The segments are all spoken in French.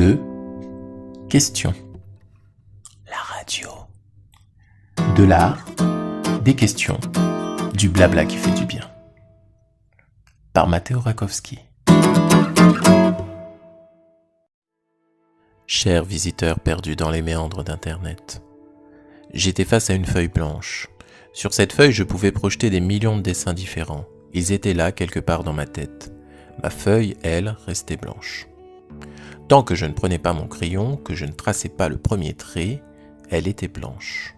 2. Questions. La radio. De l'art, des questions, du blabla qui fait du bien. Par Matteo Rakowski. Chers visiteurs perdus dans les méandres d'Internet, j'étais face à une feuille blanche. Sur cette feuille, je pouvais projeter des millions de dessins différents. Ils étaient là, quelque part dans ma tête. Ma feuille, elle, restait blanche. Tant que je ne prenais pas mon crayon, que je ne traçais pas le premier trait, elle était blanche.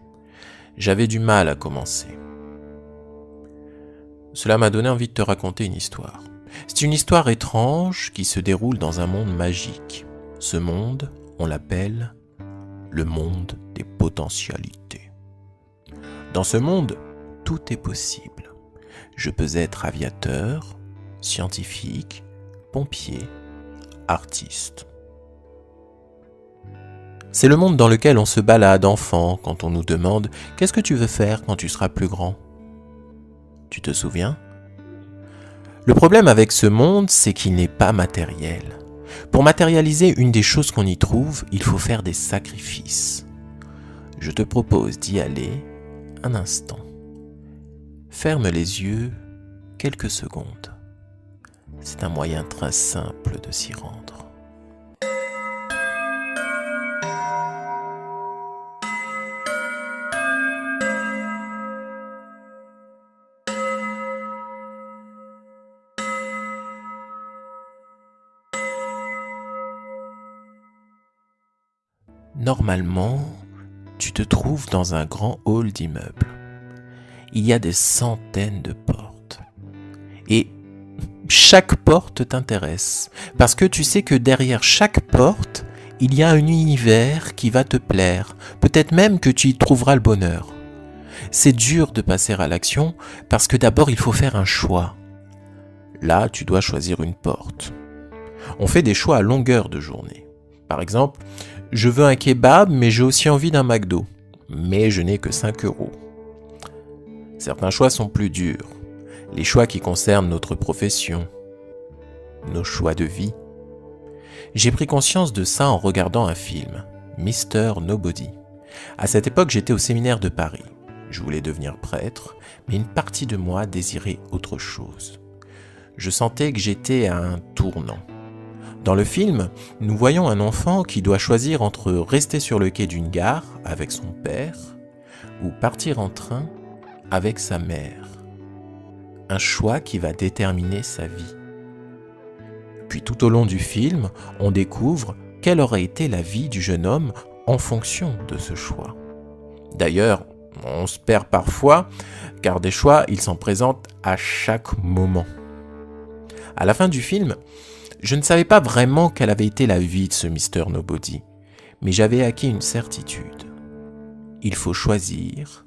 J'avais du mal à commencer. Cela m'a donné envie de te raconter une histoire. C'est une histoire étrange qui se déroule dans un monde magique. Ce monde, on l'appelle le monde des potentialités. Dans ce monde, tout est possible. Je peux être aviateur, scientifique, pompier, artiste. C'est le monde dans lequel on se balade enfant quand on nous demande « Qu'est-ce que tu veux faire quand tu seras plus grand ?» Tu te souviens ? Le problème avec ce monde, c'est qu'il n'est pas matériel. Pour matérialiser une des choses qu'on y trouve, il faut faire des sacrifices. Je te propose d'y aller un instant. Ferme les yeux quelques secondes. C'est un moyen très simple de s'y rendre. Normalement, tu te trouves dans un grand hall d'immeubles. Il y a des centaines de portes. Et chaque porte t'intéresse, parce que tu sais que derrière chaque porte, il y a un univers qui va te plaire, peut-être même que tu y trouveras le bonheur. C'est dur de passer à l'action, parce que d'abord il faut faire un choix. Là, tu dois choisir une porte. On fait des choix à longueur de journée. Par exemple, je veux un kebab, mais j'ai aussi envie d'un McDo. Mais je n'ai que 5 €. Certains choix sont plus durs. Les choix qui concernent notre profession, nos choix de vie. J'ai pris conscience de ça en regardant un film, Mr. Nobody. À cette époque, j'étais au séminaire de Paris. Je voulais devenir prêtre, mais une partie de moi désirait autre chose. Je sentais que j'étais à un tournant. Dans le film, nous voyons un enfant qui doit choisir entre rester sur le quai d'une gare avec son père ou partir en train avec sa mère. Un choix qui va déterminer sa vie. Puis tout au long du film, on découvre quelle aurait été la vie du jeune homme en fonction de ce choix. D'ailleurs, on se perd parfois, car des choix, ils s'en présentent à chaque moment. À la fin du film, je ne savais pas vraiment quelle avait été la vie de ce Mr. Nobody, mais j'avais acquis une certitude. Il faut choisir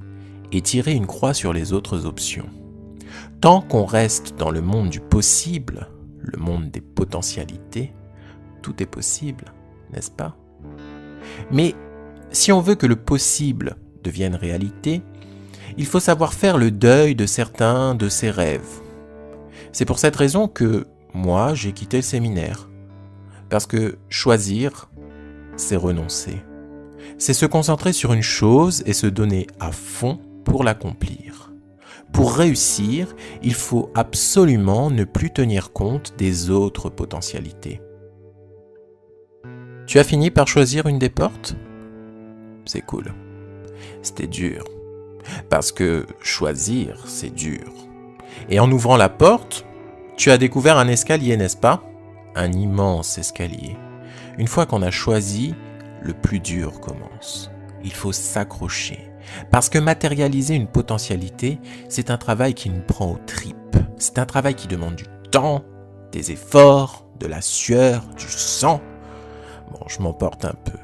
et tirer une croix sur les autres options. Tant qu'on reste dans le monde du possible, le monde des potentialités, tout est possible, n'est-ce pas ? Mais si on veut que le possible devienne réalité, il faut savoir faire le deuil de certains de ses rêves. C'est pour cette raison que moi, j'ai quitté le séminaire. Parce que choisir, c'est renoncer. C'est se concentrer sur une chose et se donner à fond pour l'accomplir. Pour réussir, il faut absolument ne plus tenir compte des autres potentialités. Tu as fini par choisir une des portes ? C'est cool. C'était dur. Parce que choisir, c'est dur. Et en ouvrant la porte, tu as découvert un escalier, n'est-ce pas ? Un immense escalier. Une fois qu'on a choisi, le plus dur commence. Il faut s'accrocher. Parce que matérialiser une potentialité, c'est un travail qui nous prend aux tripes. C'est un travail qui demande du temps, des efforts, de la sueur, du sang. Bon, je m'emporte un peu,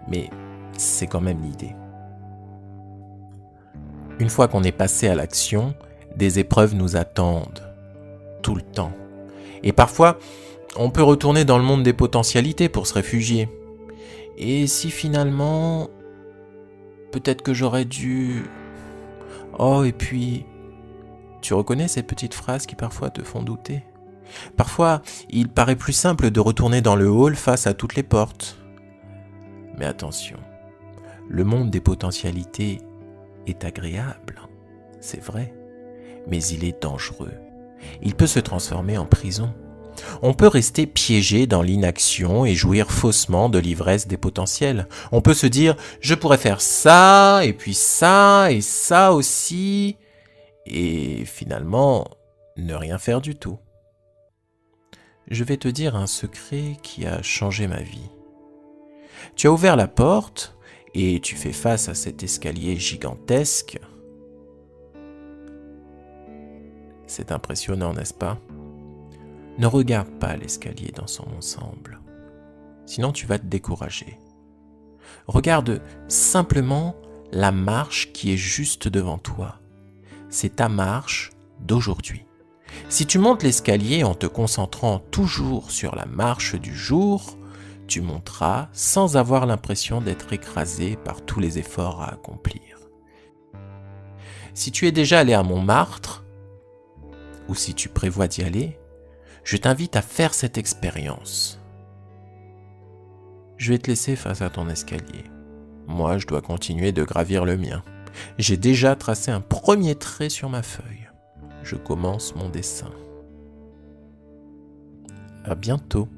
mais c'est quand même l'idée. Une fois qu'on est passé à l'action, des épreuves nous attendent. Tout le temps. Et parfois, on peut retourner dans le monde des potentialités pour se réfugier. Et si finalement, peut-être que j'aurais dû... Oh, et puis, tu reconnais ces petites phrases qui parfois te font douter ? Parfois, il paraît plus simple de retourner dans le hall face à toutes les portes. Mais attention, le monde des potentialités est agréable, c'est vrai, mais il est dangereux. Il peut se transformer en prison. On peut rester piégé dans l'inaction et jouir faussement de l'ivresse des potentiels. On peut se dire « je pourrais faire ça, et puis ça, et ça aussi », et finalement, ne rien faire du tout. Je vais te dire un secret qui a changé ma vie. Tu as ouvert la porte et tu fais face à cet escalier gigantesque. C'est impressionnant, n'est-ce pas ? Ne regarde pas l'escalier dans son ensemble, sinon tu vas te décourager. Regarde simplement la marche qui est juste devant toi. C'est ta marche d'aujourd'hui. Si tu montes l'escalier en te concentrant toujours sur la marche du jour, tu monteras sans avoir l'impression d'être écrasé par tous les efforts à accomplir. Si tu es déjà allé à Montmartre, ou si tu prévois d'y aller, je t'invite à faire cette expérience. Je vais te laisser face à ton escalier. Moi, je dois continuer de gravir le mien. J'ai déjà tracé un premier trait sur ma feuille. Je commence mon dessin. À bientôt.